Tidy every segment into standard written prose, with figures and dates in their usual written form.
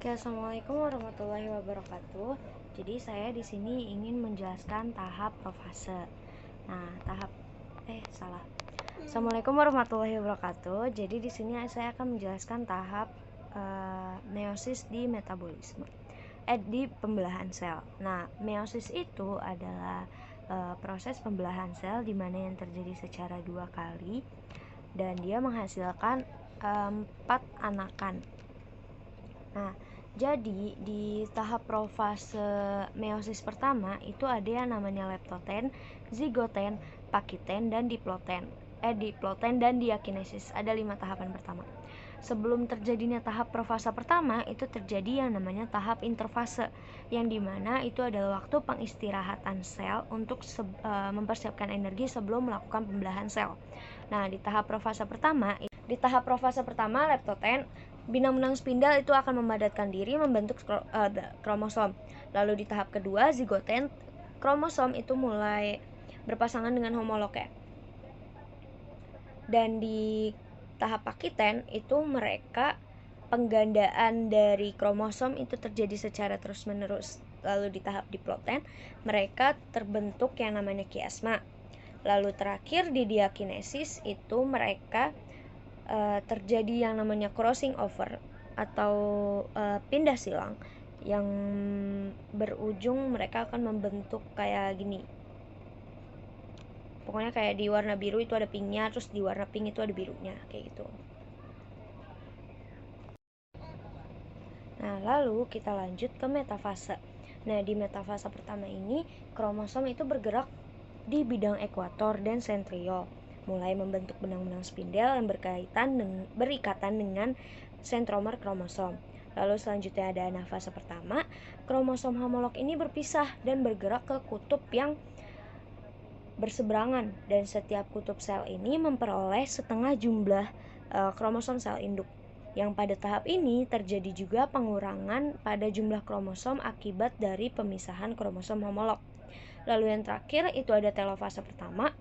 Oke, assalamualaikum warahmatullahi wabarakatuh. Jadi saya di sini ingin menjelaskan tahap profase. Nah, salah. Assalamualaikum warahmatullahi wabarakatuh. Jadi di sini saya akan menjelaskan tahap meiosis di metabolisme. Di pembelahan sel. Nah, meiosis itu adalah proses pembelahan sel di mana yang terjadi secara 2 kali dan dia menghasilkan 4 anakan. Nah, jadi di tahap profase meiosis pertama itu ada yang namanya leptoten, zigoten, pakiten, dan diploten dan diakinesis. Ada 5 tahapan pertama. Sebelum terjadinya tahap profase pertama itu terjadi yang namanya tahap interfase, yang dimana itu adalah waktu pengistirahatan sel untuk mempersiapkan energi sebelum melakukan pembelahan sel. Nah, di tahap profase pertama leptoten benang-benang spindel itu akan memadatkan diri membentuk kromosom. Lalu di tahap kedua zigoten, kromosom itu mulai berpasangan dengan homolog ya. Dan di tahap pakiten itu mereka penggandaan dari kromosom itu terjadi secara terus-menerus. Lalu di tahap diploten mereka terbentuk yang namanya kiasma. Lalu terakhir di diakinesis itu mereka terjadi yang namanya crossing over atau pindah silang yang berujung mereka akan membentuk kayak gini. Pokoknya kayak di warna biru itu ada pinknya, terus di warna pink itu ada birunya, kayak gitu. Nah, lalu kita lanjut ke metafase. Nah, di metafase pertama ini kromosom itu bergerak di bidang ekuator dan sentriol, mulai membentuk benang-benang spindel yang berikatan dengan sentromer kromosom. Lalu selanjutnya ada anafase pertama, kromosom homolog ini berpisah dan bergerak ke kutub yang berseberangan, dan setiap kutub sel ini memperoleh setengah jumlah kromosom sel induk. Yang pada tahap ini terjadi juga pengurangan pada jumlah kromosom akibat dari pemisahan kromosom homolog. Lalu yang terakhir itu ada telofase pertama.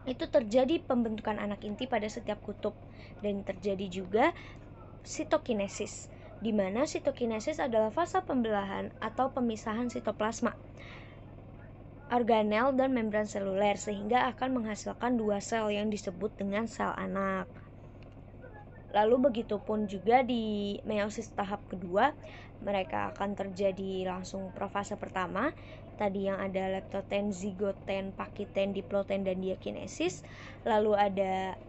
Itu terjadi pembentukan anak inti pada setiap kutub, dan terjadi juga sitokinesis, di mana sitokinesis adalah fase pembelahan atau pemisahan sitoplasma, organel dan membran seluler, sehingga akan menghasilkan 2 sel yang disebut dengan sel anak. Lalu begitupun juga di meiosis tahap kedua, mereka akan terjadi langsung profase pertama. Tadi yang ada leptoten, zigoten, pakiten, diploten, dan diakinesis. Lalu ada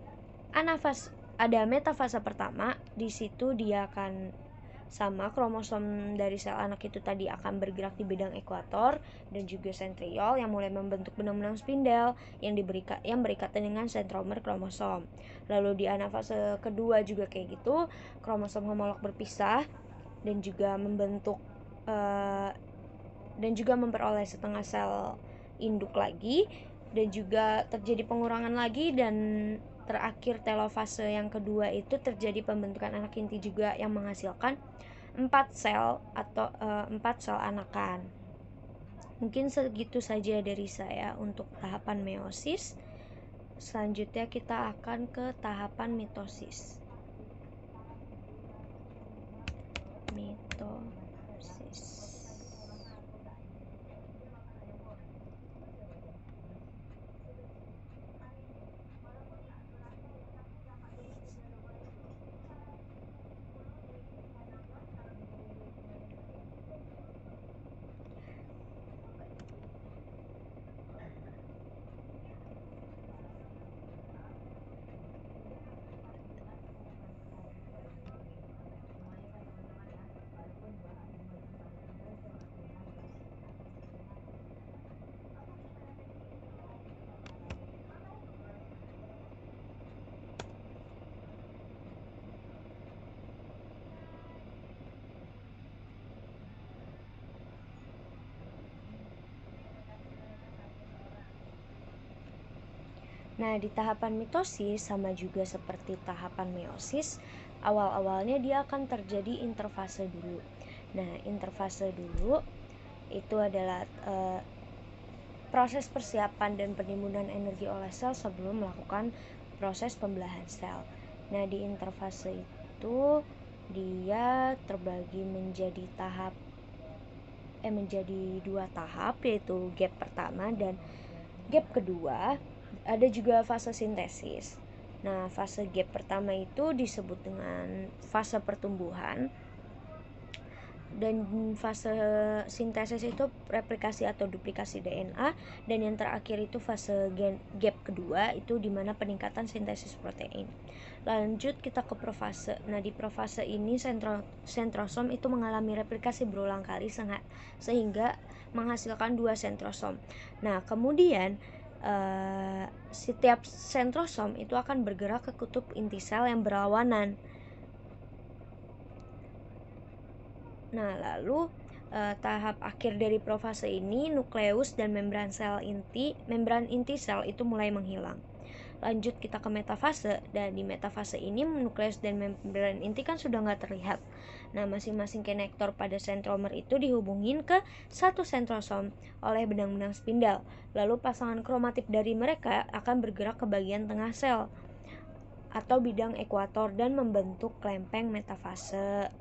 metafase pertama. Di situ dia akan sama, kromosom dari sel anak itu tadi akan bergerak di bidang ekuator dan juga sentriol yang mulai membentuk benang-benang spindel yang berikatan dengan sentromer kromosom. Lalu di anafase kedua juga kayak gitu, kromosom homolog berpisah dan juga membentuk dan juga memperoleh setengah sel induk lagi, dan juga terjadi pengurangan lagi, dan terakhir telofase yang kedua itu terjadi pembentukan anak inti juga yang menghasilkan 4 sel atau 4 sel anakan. Mungkin segitu saja dari saya untuk tahapan meiosis. Selanjutnya kita akan ke tahapan mitosis. Nah, di tahapan mitosis sama juga seperti tahapan meiosis, awal-awalnya dia akan terjadi interfase dulu. Nah, interfase dulu itu adalah proses persiapan dan penimbunan energi oleh sel sebelum melakukan proses pembelahan sel. Nah, di interfase itu dia terbagi menjadi menjadi 2 tahap, yaitu gap pertama dan gap kedua. Ada juga fase sintesis. Nah, fase gap pertama itu disebut dengan fase pertumbuhan, dan fase sintesis itu replikasi atau duplikasi DNA, dan yang terakhir itu fase gap kedua, itu dimana peningkatan sintesis protein. Lanjut kita ke profase. Nah, di profase ini sentrosom itu mengalami replikasi berulang kali sehingga menghasilkan 2 sentrosom. Nah, kemudian setiap sentrosom itu akan bergerak ke kutub inti sel yang berlawanan. Nah, lalu tahap akhir dari profase ini, nukleus dan membran inti sel itu mulai menghilang. Lanjut kita ke metafase, dan di metafase ini nukleus dan membran inti kan sudah nggak terlihat. Nah, masing-masing konektor pada sentromer itu dihubungin ke satu sentrosom oleh benang-benang spindel. Lalu pasangan kromatip dari mereka akan bergerak ke bagian tengah sel atau bidang ekuator dan membentuk klempeng metafase.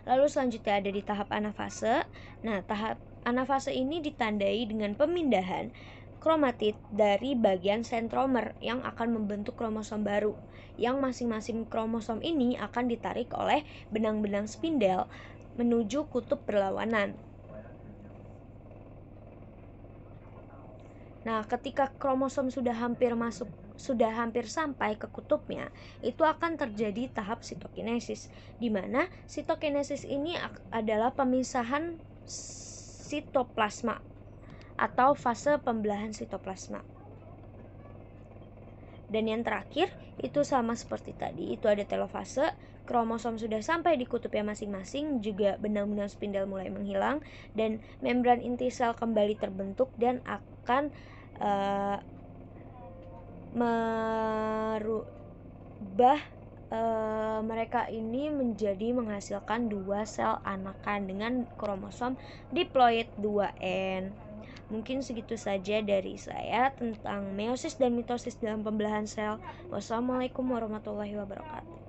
Lalu selanjutnya ada di tahap anafase. Nah, tahap anafase ini ditandai dengan pemindahan kromatid dari bagian sentromer yang akan membentuk kromosom baru, yang masing-masing kromosom ini akan ditarik oleh benang-benang spindel menuju kutub berlawanan. Nah, ketika kromosom sudah hampir sampai ke kutubnya, itu akan terjadi tahap sitokinesis, di mana sitokinesis ini adalah pemisahan sitoplasma atau fase pembelahan sitoplasma. Dan yang terakhir itu sama seperti tadi, itu ada telofase. Kromosom sudah sampai di kutubnya masing-masing, juga benang-benang spindel mulai menghilang, dan membran inti sel kembali terbentuk dan akan merubah mereka ini menjadi menghasilkan 2 sel anakan dengan kromosom diploid 2N. Mungkin segitu saja dari saya tentang meiosis dan mitosis dalam pembelahan sel. Wassalamualaikum warahmatullahi wabarakatuh.